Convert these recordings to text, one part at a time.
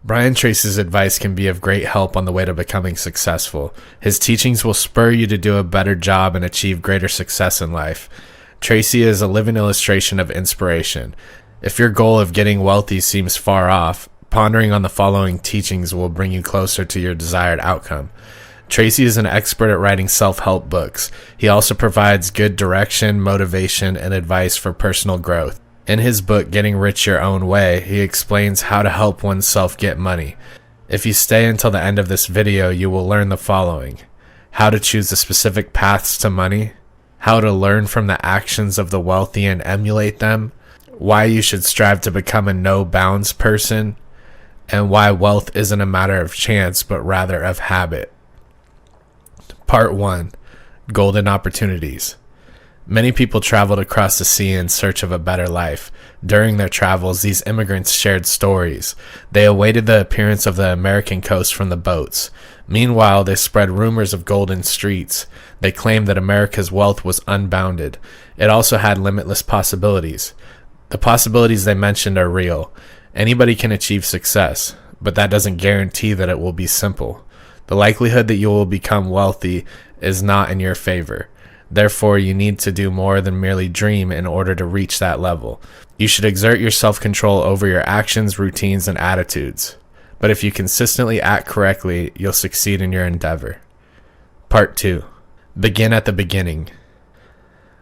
Brian Tracy's advice can be of great help on the way to becoming successful. His teachings will spur you to do a better job and achieve greater success in life. Tracy is a living illustration of inspiration. If your goal of getting wealthy seems far off, pondering on the following teachings will bring you closer to your desired outcome. Tracy is an expert at writing self-help books. He also provides good direction, motivation, and advice for personal growth. In his book, Getting Rich Your Own Way, he explains how to help oneself get money. If you stay until the end of this video, you will learn the following: how to choose the specific paths to money, how to learn from the actions of the wealthy and emulate them, why you should strive to become a no-bounds person, and why wealth isn't a matter of chance but rather of habit. Part 1. Golden Opportunities. Many people traveled across the sea in search of a better life. During their travels, these immigrants shared stories. They awaited the appearance of the American coast from the boats. Meanwhile, they spread rumors of golden streets. They claimed that America's wealth was unbounded. It also had limitless possibilities. The possibilities they mentioned are real. Anybody can achieve success, but that doesn't guarantee that it will be simple. The likelihood that you will become wealthy is not in your favor. Therefore, you need to do more than merely dream in order to reach that level. You should exert your self-control over your actions, routines, and attitudes. But if you consistently act correctly, you'll succeed in your endeavor. Part 2. Begin at the beginning.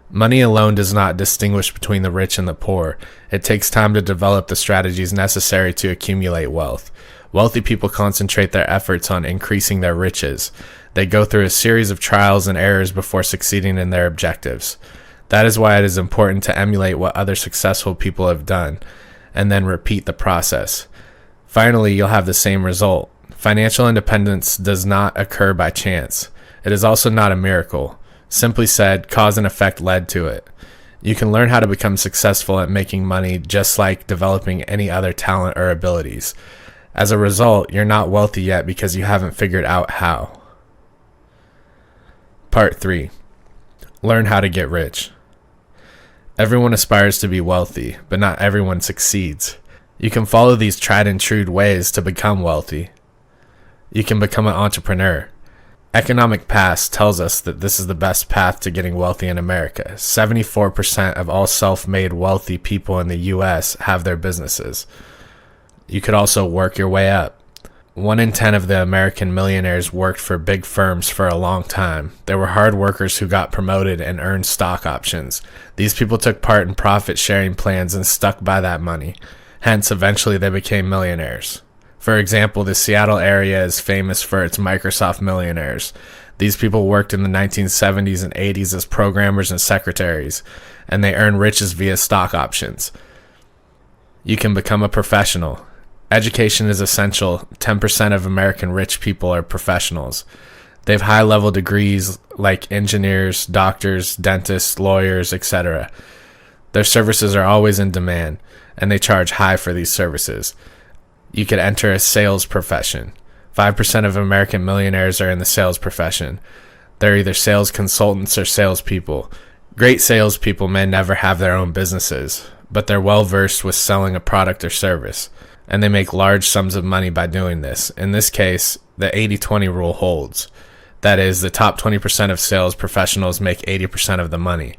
Money alone does not distinguish between the rich and the poor. It takes time to develop the strategies necessary to accumulate wealth. Wealthy people concentrate their efforts on increasing their riches. They go through a series of trials and errors before succeeding in their objectives. That is why it is important to emulate what other successful people have done, and then repeat the process. Finally, you'll have the same result. Financial independence does not occur by chance. It is also not a miracle. Simply said, cause and effect led to it. You can learn how to become successful at making money just like developing any other talent or abilities. As a result, you're not wealthy yet because you haven't figured out how. Part 3. Learn how to get rich. Everyone aspires to be wealthy, but not everyone succeeds. You can follow these tried and true ways to become wealthy. You can become an entrepreneur. Economic Past tells us that this is the best path to getting wealthy in America. 74% of all self-made wealthy people in the U.S. have their businesses. You could also work your way up. 1 in 10 of the American millionaires worked for big firms for a long time. They were hard workers who got promoted and earned stock options. These people took part in profit-sharing plans and stuck by that money. Hence, eventually they became millionaires. For example, the Seattle area is famous for its Microsoft millionaires. These people worked in the 1970s and 80s as programmers and secretaries, and they earned riches via stock options. You can become a professional. Education is essential. 10% of American rich people are professionals. They have high-level degrees like engineers, doctors, dentists, lawyers, etc. Their services are always in demand, and they charge high for these services. You could enter a sales profession. 5% of American millionaires are in the sales profession. They're either sales consultants or salespeople. Great salespeople may never have their own businesses, but they're well-versed with selling a product or service, and they make large sums of money by doing this. In this case, the 80-20 rule holds. That is, the top 20% of sales professionals make 80% of the money.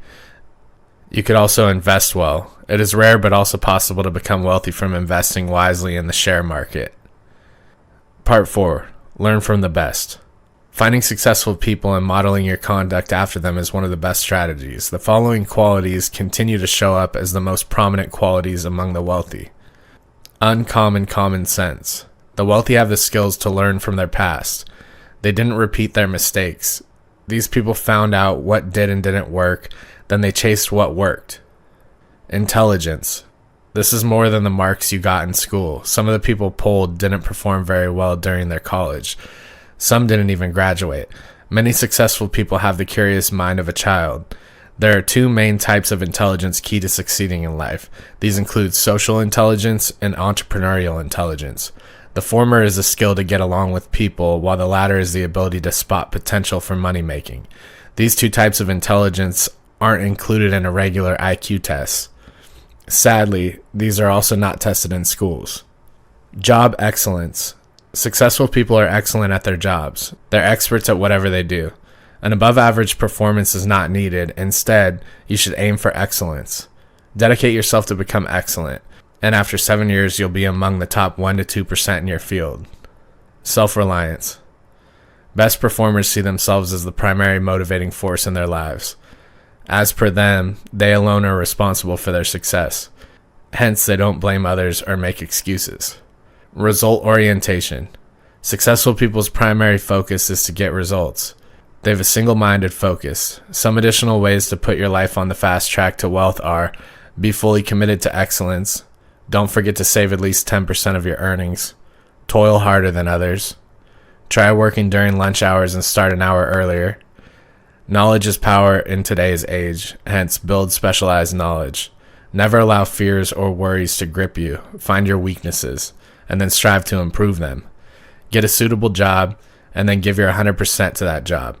You could also invest well. It is rare but also possible to become wealthy from investing wisely in the share market. Part 4. Learn from the best. Finding successful people and modeling your conduct after them is one of the best strategies. The following qualities continue to show up as the most prominent qualities among the wealthy. Uncommon common sense. The wealthy have the skills to learn from their past. They didn't repeat their mistakes. These people found out what did and didn't work, then they chased what worked. Intelligence. This is more than the marks you got in school. Some of the people polled didn't perform very well during their college. Some didn't even graduate. Many successful people have the curious mind of a child. There are 2 main types of intelligence key to succeeding in life. These include social intelligence and entrepreneurial intelligence. The former is the skill to get along with people, while the latter is the ability to spot potential for money making. These 2 types of intelligence aren't included in a regular IQ test. Sadly, these are also not tested in schools. Job excellence. Successful people are excellent at their jobs. They're experts at whatever they do. An above-average performance is not needed. Instead, you should aim for excellence. Dedicate yourself to become excellent, and after 7 years, you'll be among the top 1 to 2% in your field. Self-reliance. Best performers see themselves as the primary motivating force in their lives. As per them, they alone are responsible for their success. Hence, they don't blame others or make excuses. Result orientation. Successful people's primary focus is to get results. They have a single-minded focus. Some additional ways to put your life on the fast track to wealth are: be fully committed to excellence. Don't forget to save at least 10% of your earnings. Toil harder than others. Try working during lunch hours and start an hour earlier. Knowledge is power in today's age, hence build specialized knowledge. Never allow fears or worries to grip you. Find your weaknesses, and then strive to improve them. Get a suitable job, and then give your 100% to that job.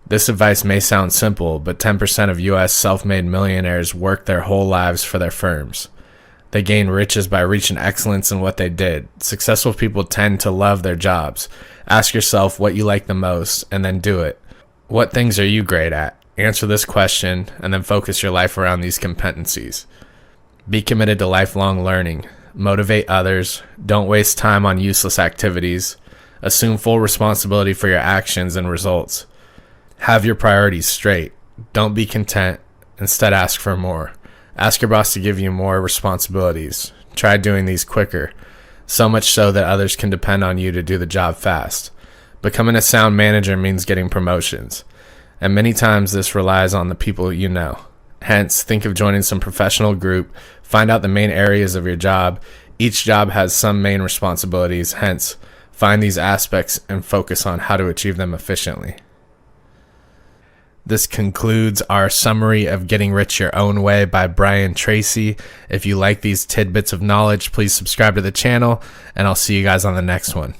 This advice may sound simple, but 10% of U.S. self-made millionaires work their whole lives for their firms. They gain riches by reaching excellence in what they did. Successful people tend to love their jobs. Ask yourself what you like the most, and then do it. What things are you great at? Answer this question, and then focus your life around these competencies. Be committed to lifelong learning. Motivate others. Don't waste time on useless activities. Assume full responsibility for your actions and results. Have your priorities straight. Don't be content. Instead, ask for more. Ask your boss to give you more responsibilities. Try doing these quicker, so much so that others can depend on you to do the job fast. Becoming a sound manager means getting promotions, and many times this relies on the people you know. Hence, think of joining some professional group. Find out the main areas of your job. Each job has some main responsibilities. Hence, find these aspects and focus on how to achieve them efficiently. This concludes our summary of Getting Rich Your Own Way by Brian Tracy. If you like these tidbits of knowledge, please subscribe to the channel, and I'll see you guys on the next one.